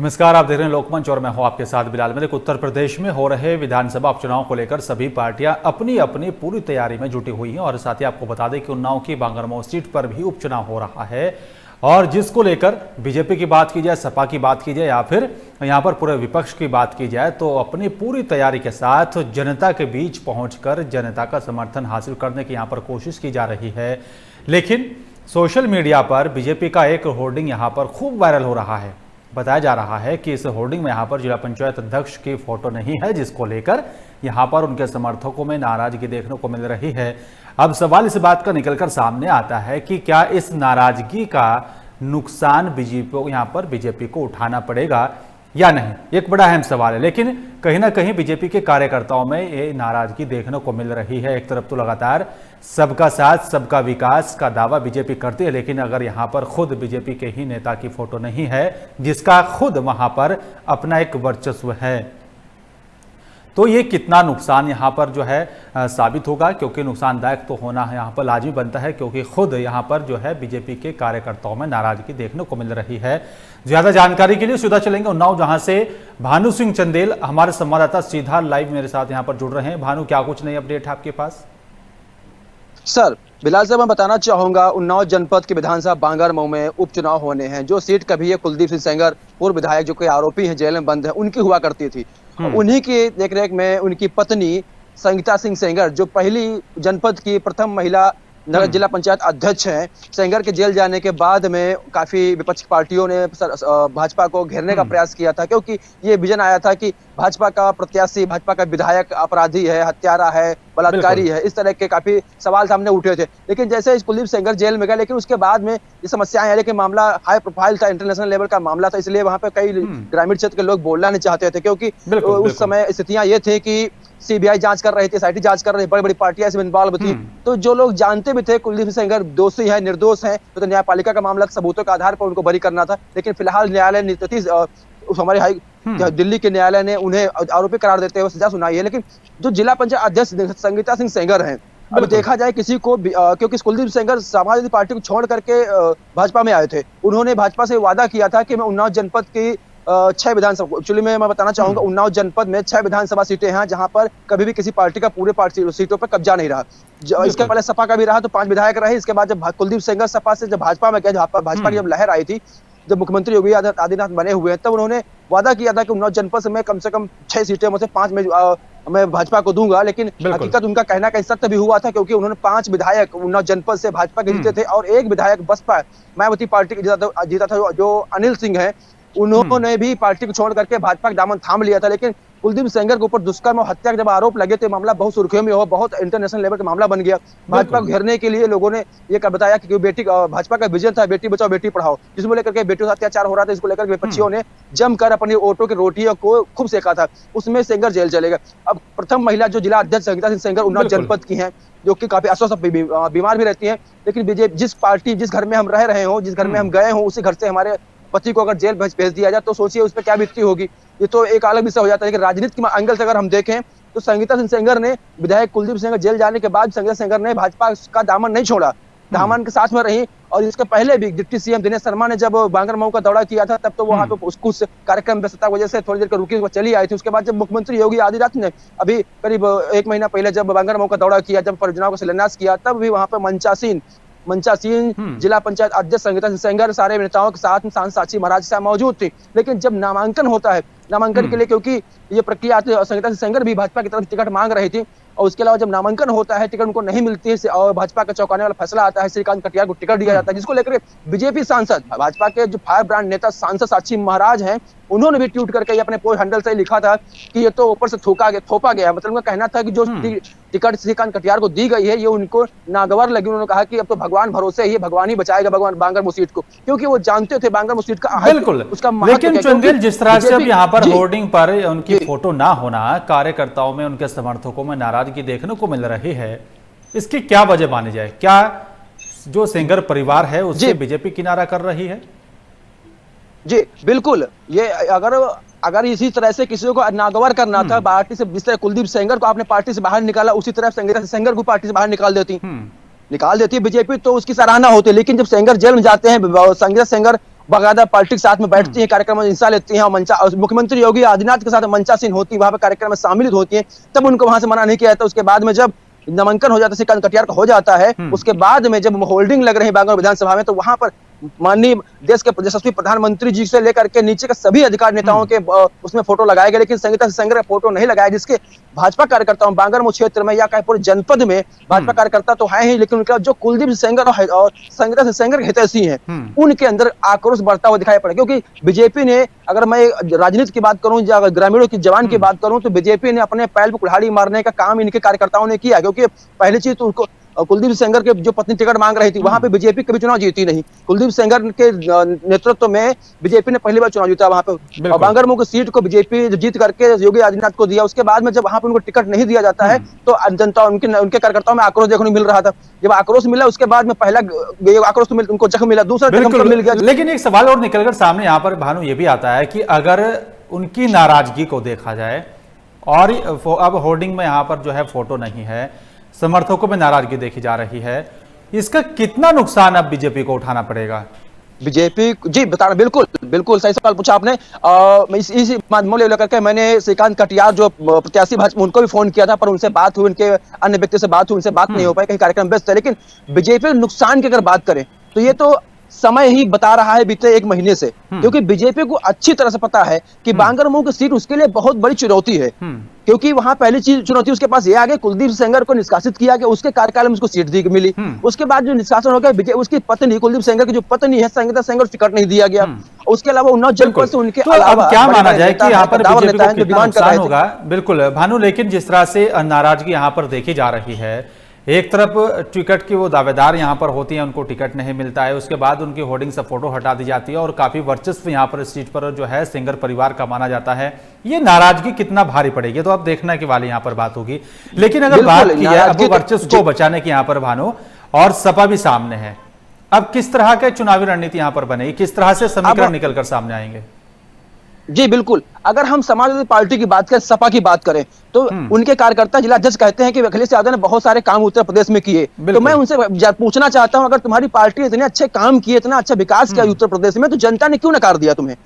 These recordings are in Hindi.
नमस्कार, आप देख रहे हैं लोकमंच और मैं हूं आपके साथ बिलाल। मेरे उत्तर प्रदेश में हो रहे विधानसभा उपचुनाव को लेकर सभी पार्टियां अपनी अपनी पूरी तैयारी में जुटी हुई हैं और साथ ही आपको बता दें कि उन्नाव की बांगरमऊ सीट पर भी उपचुनाव हो रहा है और जिसको लेकर बीजेपी की बात की जाए, सपा की बात की जाए या फिर यहां पर पूरे विपक्ष की बात की जाए तो अपनी पूरी तैयारी के साथ जनता के बीच पहुंचकर जनता का समर्थन हासिल करने की यहां पर कोशिश की जा रही है। लेकिन सोशल मीडिया पर बीजेपी का एक होर्डिंग यहां पर खूब वायरल हो रहा है। बताया जा रहा है कि इस होर्डिंग में यहां पर जिला पंचायत अध्यक्ष की फोटो नहीं है, जिसको लेकर यहां पर उनके समर्थकों में नाराजगी देखने को मिल रही है। अब सवाल इस बात का निकलकर सामने आता है कि क्या इस नाराजगी का नुकसान बीजेपी को उठाना पड़ेगा या नहीं, एक बड़ा अहम सवाल है। लेकिन कहीं ना कहीं बीजेपी के कार्यकर्ताओं में ये नाराजगी देखने को मिल रही है। एक तरफ तो लगातार सबका साथ सबका विकास का दावा बीजेपी करती है, लेकिन अगर यहां पर खुद बीजेपी के ही नेता की फोटो नहीं है जिसका खुद वहां पर अपना एक वर्चस्व है, तो ये कितना नुकसान यहाँ पर जो है साबित होगा, क्योंकि नुकसानदायक तो होना है यहाँ पर लाजमी बनता है, क्योंकि खुद यहाँ पर जो है बीजेपी के कार्यकर्ताओं में नाराजगी देखने को मिल रही है। ज्यादा जानकारी के लिए सीधा चलेंगे उन्नाव, जहां से भानु सिंह चंदेल हमारे संवाददाता सीधा लाइव मेरे साथ यहाँ पर जुड़ रहे हैं। भानु, क्या कुछ नई अपडेट है आपके पास? सर बिलाल साहब, मैं बताना चाहूंगा उन्नाव जनपद के विधानसभा बांगरमऊ में उपचुनाव होने हैं। जो सीट कभी है कुलदीप सिंह सेंगर, पूर्व विधायक जो कोई आरोपी हैं, जेल में बंद है, उनकी हुआ करती थी। उन्हीं की देखरेख में उनकी पत्नी संगीता सिंह सेंगर, जो पहली जनपद की प्रथम महिला नगर जिला पंचायत अध्यक्ष हैं, सेंगर के जेल जाने के बाद में काफी विपक्षी पार्टियों ने भाजपा को घेरने का प्रयास किया था, क्योंकि ये विजन आया था कि भाजपा का प्रत्याशी, भाजपा का विधायक अपराधी है, हत्यारा है, बलात्कारी है। इस तरह के काफी सवाल सामने उठे थे। लेकिन जैसे कुलदीप सेंगर जेल में गए, लेकिन उसके बाद में ये समस्याएं आई, लेकिन मामला हाई प्रोफाइल था, इंटरनेशनल लेवल का मामला था, इसलिए वहां पे कई ग्रामीण क्षेत्र के लोग बोलना नहीं चाहते थे, क्योंकि उस समय स्थितियां ये थे कि सीबीआई जांच कर रही थी, एसआईटी जांच कर रही थी, बड़ी बड़ी पार्टियां इसमें इन्वॉल्व थी। तो जो लोग जानते भी थे कुलदीप सेंगर दोषी है, निर्दोष है, तो न्यायपालिका का मामला सबूतों के आधार पर उनको बरी करना था। लेकिन फिलहाल न्यायालय ने हमारे दिल्ली के न्यायालय ने उन्हें आरोपी करार देते हुए सजा सुनाई है। लेकिन जो जिला पंचायत अध्यक्ष संगीता सिंह सेंगर हैं, अब देखा जाए किसी को क्योंकि कुलदीप सेंगर समाजवादी पार्टी को छोड़ करके भाजपा में आए थे, उन्होंने भाजपा से वादा किया था कि मैं उन्नाव जनपद की 6 विधानसभा, एक्चुअली मैं बताना चाहूंगा उन्नाव जनपद में 6 विधानसभा सीटें हैं जहां पर कभी भी किसी पार्टी का पूरे पार्टी सीटों पर कब्जा नहीं रहा। इसके पहले सपा का भी रहा तो 5 विधायक रहे। इसके बाद जब कुलदीप सेंगर सपा से जब भाजपा में गए, भाजपा की जब लहर आई थी, जब मुख्यमंत्री योगी आदित्यनाथ बने हुए हैं, तब उन्होंने वादा किया था कि उन्नाव जनपद से कम 6 सीटें में से 5 में मैं भाजपा को दूंगा। लेकिन हकीकत उनका कहना कहीं सत्य भी हुआ था, क्योंकि उन्होंने 5 विधायक उन्नाव जनपद से भाजपा के जीते थे और 1 विधायक बसपा मायावती पार्टी के जीता था, जो अनिल सिंह है। उन्होंने भी पार्टी को छोड़ करके भाजपा का दामन थाम लिया था। लेकिन कुलदीप सेंगर के ऊपर दुष्कर्म और हत्या के जब आरोप लगे तो मामला बहुत सुर्खियों में हुआ, बहुत इंटरनेशनल लेवल का मामला बन गया। भाजपा को घेरने के लिए लोगों ने ये बताया कि बेटी, भाजपा का विजन था बेटी बचाओ बेटी पढ़ाओ, जिसको लेकर के बेटियों से अत्याचार हो रहा था, इसको लेकर विपक्षियों ने जमकर अपनी ऑटो की रोटियों को खूब सेका था। उसमें सेंगर जेल चलेगा। अब प्रथम महिला जो जिला अध्यक्ष संगीता सिंह सेंगर उन्नाव जनपद की हैं, जो कि काफी अस्वस्थ बीमार भी रहती है। लेकिन बीजेपी जिस पार्टी, जिस घर में हम रह रहे हो, जिस घर में हम गए हों, उसी घर से हमारे पति को अगर जेल भेज दिया जाए तो सोचिए उस पर क्या बीतती होगी। ये तो एक अलग विषय हो जाता है। लेकिन राजनीति के एंगल से अगर हम देखें तो संगीता सिंह सेंगर ने, विधायक कुलदीप सेंगर जेल जाने के बाद संगीता सेंगर ने भाजपा का दामन नहीं छोड़ा, दामन के साथ में रही। और इसके पहले भी डिप्टी सीएम दिनेश शर्मा ने जब बांगरमऊ का दौरा किया था, तब तो वहां पे कुछ कार्यक्रम व्यस्तता वजह से थोड़ी देर के रुकी, चली आई थी। उसके बाद जब मुख्यमंत्री योगी आदित्यनाथ ने अभी करीब 1 महीना पहले जब बांगरमऊ का दौरा किया, जब परियोजनाओं का शिलान्यास किया, तब भी वहां पर मंचासीन जिला पंचायत अध्यक्ष संगीता सिंह सेंगर सारे नेताओं के साथ सांसद साक्षी महाराज साहब मौजूद थी। लेकिन जब नामांकन होता है, नामांकन के लिए क्योंकि ये प्रक्रिया आती है, संगीता सिंह सेंगर भी भाजपा की तरफ टिकट मांग रही थी, और उसके अलावा जब नामांकन होता है टिकट उनको नहीं मिलती है और भाजपा का चौंकाने वाला फैसला आता है, श्रीकांत कटियार को टिकट दिया जाता है, जिसको लेकर बीजेपी सांसद, भाजपा के जो फायर ब्रांड नेता सांसद साक्षी महाराज हैं, उन्होंने भी ट्वीट करके अपने पोस्ट हैंडल से लिखा था कि ये तो ऊपर से थोपा गया। मतलब उनका कहना था कि जो टिकट श्रीकांत कटियार को दी गई है ये उनको नागवार लगी। उन्होंने कहा कि अब तो भगवान भरोसे ही, भगवान ही बचाएगा भगवान बांगरमऊ सीट को, क्योंकि वो जानते थे बांगरमऊ सीट का बिल्कुल उसका। लेकिन चंदेल, जिस तरह से अब यहाँ पर होर्डिंग पर उनकी फोटो ना होना कार्यकर्ताओं में, उनके समर्थकों में नाराजगी देखने को मिल रही है, इसकी क्या वजह मानी जाए? क्या जो सेंगर परिवार है उससे बीजेपी किनारा कर रही है? जी बिल्कुल। ये अगर इसी तरह से किसी को नागवार करना था पार्टी से, जिस तरह कुलदीप सेंगर को आपने पार्टी से बाहर निकाला, उसी तरह संगीता सेंगर को पार्टी से बाहर निकाल देती बीजेपी, तो उसकी सराहना होती। लेकिन जब सेंगर जेल में जाते हैं, संगीता सेंगर बाकायदा पार्टी के साथ में बैठती है, कार्यक्रम में हिस्सा लेती हैं और मुख्यमंत्री योगी आदित्यनाथ के साथ मंचासीन होती है, वहां पर कार्यक्रम में शामिल होती है, तब उनको वहां से मना नहीं किया जाता। उसके बाद में जब नामांकन हो जाता है, श्रीकांत कटियार का हो जाता है, उसके बाद में जब होल्डिंग लग रही है बांगर विधानसभा में, तो वहां पर माननीय देश के यशस्वी प्रधानमंत्री जी से लेकर के नीचे के सभी अधिकारी नेताओं के उसमें फोटो लगाए गए, लेकिन संगीता सिंह का फोटो नहीं लगाया, जिसके भाजपा कार्यकर्ताओं बांगरमऊ क्षेत्र में या कहीं पूरे जनपद में भाजपा कार्यकर्ता तो है ही, लेकिन उनका जो कुलदीप सेंगर और संगीता सिंह के हितैषी हैं, उनके अंदर आक्रोश बढ़ता हुआ दिखाई पड़ा। क्योंकि बीजेपी ने, अगर मैं राजनीति की बात करूं या ग्रामीणों की जवान की बात करूं, तो बीजेपी ने अपने पैर पर कुल्हाड़ी मारने का काम इनके कार्यकर्ताओं ने किया। क्योंकि पहली चीज तो उनको कुलदीप सेंगर के जो पत्नी टिकट मांग रही थी, वहां पे बीजेपी कभी चुनाव जीती नहीं। कुलदीप सेंगर के नेतृत्व में बीजेपी ने पहली बार चुनाव जीता वहां पे, और बांगरमऊ की सीट को बीजेपी जीत करके योगी आदित्यनाथ को दिया। उसके बाद में जब वहां पे उनको टिकट नहीं दिया जाता है, तो जनता उनके कार्यकर्ताओं में आक्रोश देखने को मिल रहा था। जब आक्रोश मिला, उसके बाद में पहला आक्रोश तो उनको जख्म मिला, दूसरा जख्म मिल गया। लेकिन एक सवाल और निकलकर सामने यहाँ पर भानु ये भी आता है कि अगर उनकी नाराजगी को देखा जाए और अब होर्डिंग में यहाँ पर जो है फोटो नहीं है, समर्थकों में नाराजगी देखी जा रही है, इसका कितना नुकसान अब बीजेपी को उठाना पड़ेगा? बीजेपी जी बता, बिल्कुल बिल्कुल सही सवाल पूछा आपने। इस माध्यम को लेकर के मैंने श्रीकांत कटियार जो प्रत्याशी भाजपा, उनको भी फोन किया था, पर उनसे बात हुई, उनके अन्य व्यक्ति से बात हुई, उनसे बात नहीं हो पाई, कहीं कार्यक्रम व्यस्त है। लेकिन बीजेपी के नुकसान की अगर बात करें तो ये तो समय ही बता रहा है बीते एक महीने से, क्योंकि बीजेपी को अच्छी तरह से पता है कि बांगरमऊ की सीट उसके लिए बहुत बड़ी चुनौती है। क्योंकि वहां पहली चीज चुनौती उसके पास ये आ गई, कुलदीप सेंगर को निष्कासित किया गया, उसके कार्यकाल में उसको सीट दी मिली। उसके बाद जो निष्कासन हो गया, उसकी पत्नी कुलदीप सेंगर की जो पत्नी है संगीता सेंगर, टिकट नहीं दिया गया। उसके अलावा उन्नाव जनपद से उनके अलावा क्या माना जाए कि यहाँ पर बीजेपी को कितना नुकसान होगा? बिल्कुल भानु, लेकिन जिस तरह से नाराजगी यहाँ पर देखी जा रही है, एक तरफ टिकट की वो दावेदार यहाँ पर होती हैं, उनको टिकट नहीं मिलता है, उसके बाद उनकी होर्डिंग से फोटो हटा दी जाती है और काफी वर्चस्व यहाँ पर इस सीट पर जो है सेंगर परिवार का माना जाता है। ये नाराजगी कितना भारी पड़ेगी तो अब देखने की वाली यहाँ पर बात होगी। लेकिन अगर बात की है अब वर्चस्व को बचाने की यहाँ पर भानु, और सपा भी सामने है, अब किस तरह के चुनावी रणनीति यहाँ पर बनेगी, किस तरह से समीकरण निकलकर सामने आएंगे? जी बिल्कुल, अगर हम समाजवादी पार्टी की बात करें, सपा की बात करें, तो उनके कार्यकर्ता जिला अध्यक्ष कहते हैं कि अखिलेश यादव ने बहुत सारे काम उत्तर प्रदेश में किए। तो मैं उनसे पूछना चाहता हूं, अगर तुम्हारी पार्टी इतने अच्छे काम किए, इतना अच्छा विकास किया उत्तर प्रदेश में, तो जनता ने क्यों नकार दिया तुम्हें?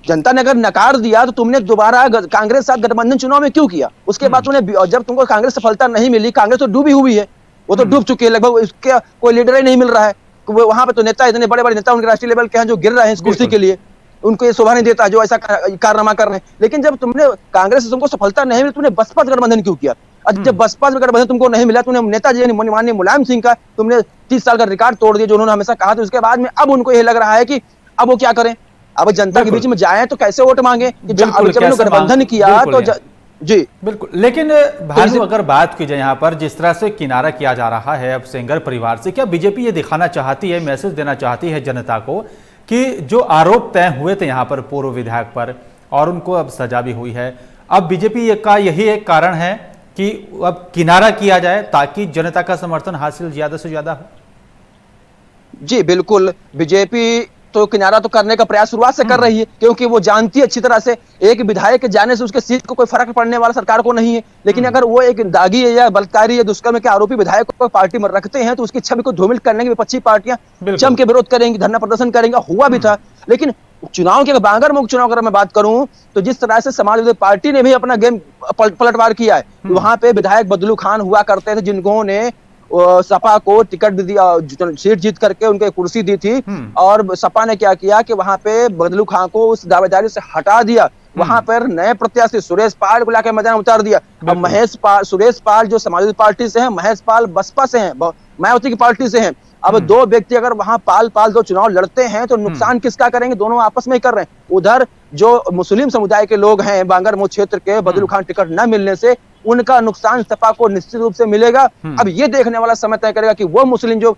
जनता ने अगर नकार दिया तो तुमने दोबारा कांग्रेस के साथ गठबंधन चुनाव में क्यों किया? उसके बाद तुमने, जब तुमको कांग्रेस सफलता नहीं मिली, कांग्रेस तो डूबी हुई है, वो तो डूब चुकी है लगभग, उसके कोई लीडर ही नहीं मिल रहा है। वहां पे तो नेता, इतने बड़े बड़े नेता उनके राष्ट्रीय लेवल के हैं जो गिर रहे हैं इस कुर्सी के लिए, उनको ये शोभा नहीं देता जो ऐसा कारनामा कर रहे हैं। लेकिन जब तुमने कांग्रेस से तुमको सफलता नहीं मिली, तुमने बसपा से गठबंधन क्यों किया? जब बसपा से गठबंधन तुमको नहीं मिला, तुमने नेताजी माननीय मुलायम सिंह का तुमने 30 साल का रिकॉर्ड तोड़ दिया जो उन्होंने हमेशा कहा था। उसके बाद में अब उनको ये लग रहा है कि अब वो क्या करें, अब जनता के बीच में जाए तो कैसे वोट मांगे? जब गठबंधन किया तो जी बिल्कुल। लेकिन भानु, अगर बात की जाए यहाँ पर जिस तरह से किनारा किया जा रहा है अब सेंगर परिवार से, क्या बीजेपी ये दिखाना चाहती है, मैसेज देना चाहती है जनता को कि जो आरोप तय हुए थे यहाँ पर पूर्व विधायक पर और उनको अब सजा भी हुई है, अब बीजेपी का यही एक कारण है कि अब किनारा किया जाए ताकि जनता का समर्थन हासिल ज्यादा से ज्यादा हो? जी बिल्कुल, बीजेपी तो किनारा तो करने का प्रयास शुरुआत से कर रही है, क्योंकि वो जानती है अच्छी तरह से एक विधायक के जाने से उसके सीट को कोई फर्क पड़ने वाला सरकार को नहीं है। लेकिन अगर वो एक दागी है या बलात्कारी या दुष्कर्म के आरोपी विधायक को पार्टी में रखते हैं तो उसकी छवि को धूमिल करने की विपक्षी पार्टियां जम के विरोध करेंगी, धरना प्रदर्शन करेंगे, हुआ भी था। लेकिन चुनाव के बांगरमऊ चुनाव अगर मैं बात करूं तो जिस तरह से समाजवादी पार्टी ने भी अपना गेम पलटवार किया है, वहां पे विधायक बदलू खान हुआ करते थे जिन्होंने सपा को टिकट भी दिया, सीट जीत करके उनके कुर्सी दी थी, और सपा ने क्या किया कि वहां पे बदलू खान को उस दावेदारी से हटा दिया। वहां पर नए प्रत्याशी सुरेश पाल को लाकर मैदान उतार दिया। अब महेश पाल, सुरेश पाल जो समाजवादी पार्टी से हैं, महेश पाल बसपा से हैं, मायावती की पार्टी से हैं। अब दो व्यक्ति अगर वहां पाल दो चुनाव लड़ते हैं तो नुकसान किसका करेंगे? दोनों आपस में ही कर रहे हैं। उधर जो मुस्लिम समुदाय के लोग हैं बांगरमऊ क्षेत्र के, बदलू खान टिकट न मिलने से उनका नुकसान सपा को निश्चित रूप से मिलेगा। अब ये देखने वाला समय तय करेगा कि वो मुस्लिम जो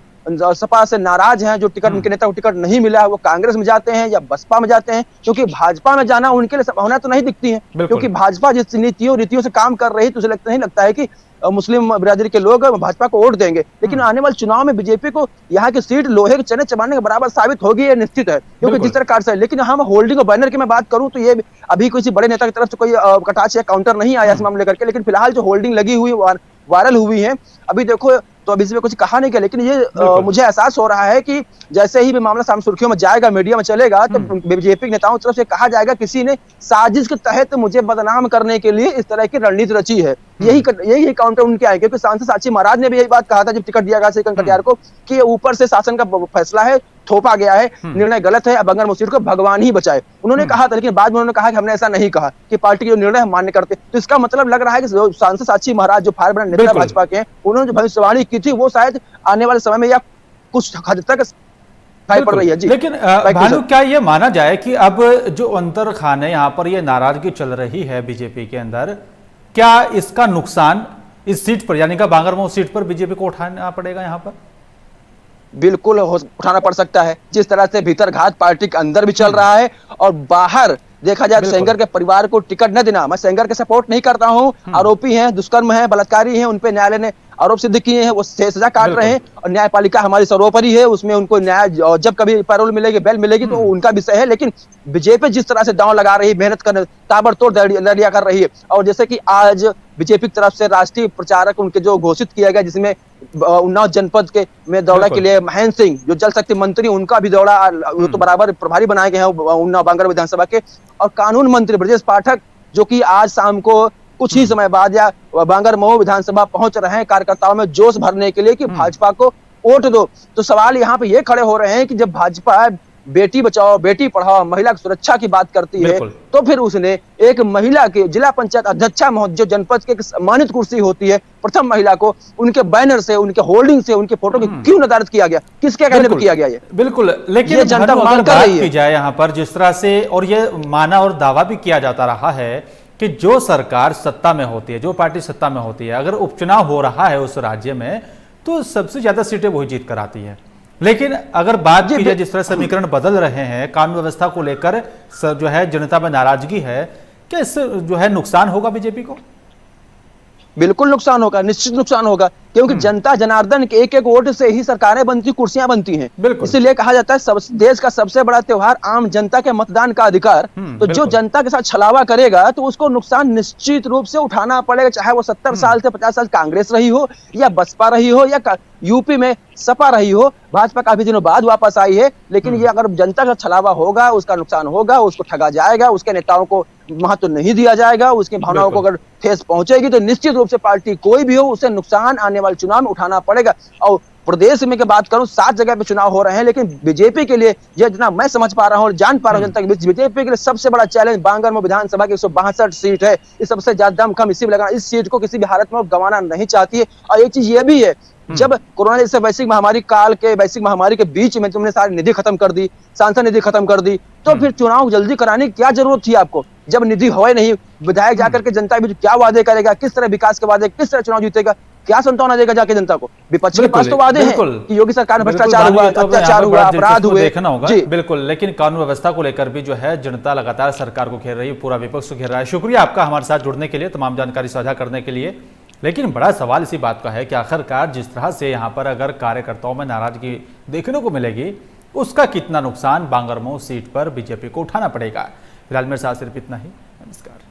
सपा से नाराज हैं, जो टिकट उनके नेता को टिकट नहीं मिला है, वो कांग्रेस में जाते हैं या बसपा में जाते हैं। क्योंकि भाजपा में जाना उनके लिए संभावना तो नहीं दिखती है, क्योंकि भाजपा जिस रीतियों से काम कर रही है तो उसे नहीं लगता है कि मुस्लिम बिरादरी के लोग भाजपा को वोट देंगे। लेकिन आने वाले चुनाव में बीजेपी को यहाँ की सीट लोहे के चने चबाने के बराबर साबित होगी, ये निश्चित है, क्योंकि जिस तरह से। लेकिन हम होल्डिंग और बैनर की मैं बात करूं तो ये अभी किसी बड़े नेता की तरफ से कोई कटाक्ष या काउंटर नहीं आया इस मामले करके। लेकिन फिलहाल जो होल्डिंग लगी हुई वायरल हुई है, अभी देखो तो अब इसमें कुछ कहा नहीं गया, लेकिन ये मुझे एहसास हो रहा है कि जैसे ही भी मामला सामने सुर्खियों में जाएगा, मीडिया में चलेगा, तो बीजेपी नेताओं की तरफ से कहा जाएगा किसी ने साजिश के तहत मुझे बदनाम करने के लिए इस तरह की रणनीति रची है। यही काउंटर उनके आए, क्योंकि सांसद साक्षी महाराज ने भी यही बात कहा था जब टिकट दिया गया श्रीकांत कटियार को कि ये ऊपर से शासन का फैसला है, थोपा गया है, निर्णय गलत है, अब बंगर सीट को भगवान ही बचाए, उन्होंने कहा था। लेकिन बाद में उन्होंने कहा कि हमने ऐसा नहीं कहा, कि पार्टी के जो निर्णय हम मान्य करते। तो इसका मतलब लग रहा है कि जो सांसद साक्षी महाराज जो फायर ब्रांड नेता भाजपा के हैं, उन्होंने जो भविष्यवाणी की थी वो शायद आने वाले समय में या कुछ हद तक पड़ रही है जी। लेकिन भानु, क्या ये माना जाए कि अब जो अंतर खाने यहाँ पर ये नाराजगी चल रही है बीजेपी के अंदर, क्या इसका नुकसान इस सीट पर यानी कि बांगरमऊ सीट पर बीजेपी को उठाना पड़ेगा? यहाँ पर बिल्कुल उठाना पड़ सकता है। जिस तरह से भीतर घात पार्टी के अंदर भी चल रहा है और बाहर देखा जाए तो सेंगर के परिवार को टिकट न देना, मैं सेंगर के सपोर्ट नहीं करता हूं, आरोपी हैं, दुष्कर्म है, बलात्कारी हैं, उन पे न्यायालय ने आरोप सिद्ध किए हैं, वो सजा काट रहे हैं और न्यायपालिका हमारी सर्वोपरि है, उसमें उनको न्याय, जब कभी पैरोल मिलेगी, बेल मिलेगी तो उनका विषय है। लेकिन बीजेपी जिस तरह से दांव लगा रही है, मेहनत कर, ताबड़तोड़ लड़िया कर रही है, और जैसे कि आज बीजेपी की तरफ से राष्ट्रीय प्रचारक उनके जो घोषित किया गया, जिसमें उन्नाव जनपद के में दौड़ा के लिए महेंद्र सिंह जो जल शक्ति मंत्री, उनका भी दौड़ा, वो तो बराबर प्रभारी बनाए गए हैं उन्नाव बांगर विधानसभा के, और कानून मंत्री ब्रजेश पाठक जो कि आज शाम को कुछ ही समय बाद या बांगरमऊ विधानसभा पहुंच रहे हैं कार्यकर्ताओं में जोश भरने के लिए कि भाजपा को वोट दो। तो सवाल यहाँ पे ये खड़े हो रहे हैं कि जब भाजपा बेटी बचाओ बेटी पढ़ाओ महिला की सुरक्षा की बात करती है, तो फिर उसने एक महिला के जिला पंचायत अध्यक्षा जो जनपद की सम्मानित कुर्सी होती है, प्रथम महिला को उनके बैनर से, उनके होल्डिंग से, उनके फोटो की क्यों नदारत किया गया? किसके कहने पर किया गया ये? बिल्कुल, लेकिन जनता मांग कर रही है जाए यहाँ पर जिस तरह से, और ये माना और दावा भी किया जाता रहा है कि जो सरकार सत्ता में होती है, जो पार्टी सत्ता में होती है, अगर उपचुनाव हो रहा है उस राज्य में तो सबसे ज्यादा सीटें वही जीत कर आती है। लेकिन अगर बात की जाए जिस तरह समीकरण बदल रहे हैं, कानून व्यवस्था को लेकर जो है जनता में नाराजगी है, क्या इससे जो है नुकसान होगा बीजेपी को? बिल्कुल नुकसान होगा, निश्चित नुकसान होगा, क्योंकि जनता जनार्दन के एक एक वोट से ही सरकारें बनती, कुर्सियां बनती हैं। इसीलिए कहा जाता है देश का सबसे बड़ा त्योहार आम जनता के मतदान का अधिकार। तो जो जनता के साथ छलावा करेगा तो उसको नुकसान निश्चित रूप से उठाना पड़ेगा, चाहे वो 70 साल से 50 साल कांग्रेस रही हो या बसपा रही हो या यूपी में सपा रही हो। भाजपा काफी दिनों बाद वापस आई है, लेकिन ये अगर जनता का छलावा होगा, उसका नुकसान होगा, उसको ठगा जाएगा, उसके नेताओं को महत्व तो नहीं दिया जाएगा, उसकी भावनाओं को अगर ठेस पहुंचेगी तो निश्चित रूप से पार्टी कोई भी हो उसे नुकसान आने वाले चुनाव में उठाना पड़ेगा। और प्रदेश में की बात करूं, 7 जगह पे चुनाव हो रहे हैं, लेकिन बीजेपी के लिए जितना मैं समझ पा रहा हूं और जान पा रहा हूं जनता के बीच, बीजेपी के लिए सबसे बड़ा चैलेंज बांगरमऊ विधानसभा की 162 सीट है। इस सबसे ज्यादा दम खम इसी में लगा, इस सीट को किसी भी हालत में गंवाना नहीं चाहती है। और एक चीज ये भी है, जब कोरोना जैसे वैश्विक महामारी के बीच में तुमने सारी निधि खत्म कर दी, सांसद निधि खत्म कर दी, तो फिर चुनाव जल्दी कराने की क्या जरूरत थी आपको? जब निधि होए नहीं, विधायक जाकर के जनता भी क्या वादे करेगा, किस तरह विकास के वादे, किस तरह चुनाव जीतेगा, क्या सांत्वना देगा जाके जनता को? विपक्ष के पास तो वादे हैं कि योगी सरकार में भ्रष्टाचार हुआ, अत्याचार हुआ, अपराध हुए, देखना होगा बिल्कुल। लेकिन कानून व्यवस्था को लेकर भी जो है जनता लगातार सरकार को घेर रही है, पूरा विपक्ष को घेर रहा है। शुक्रिया आपका हमारे साथ जुड़ने के लिए, तमाम जानकारी साझा करने के लिए। लेकिन बड़ा सवाल इसी बात का है कि आखिरकार जिस तरह से यहाँ पर अगर कार्यकर्ताओं में नाराजगी देखने को मिलेगी, उसका कितना नुकसान बांगरमऊ सीट पर बीजेपी को उठाना पड़ेगा। फिलहाल मेरे साथ सिर्फ इतना ही। नमस्कार।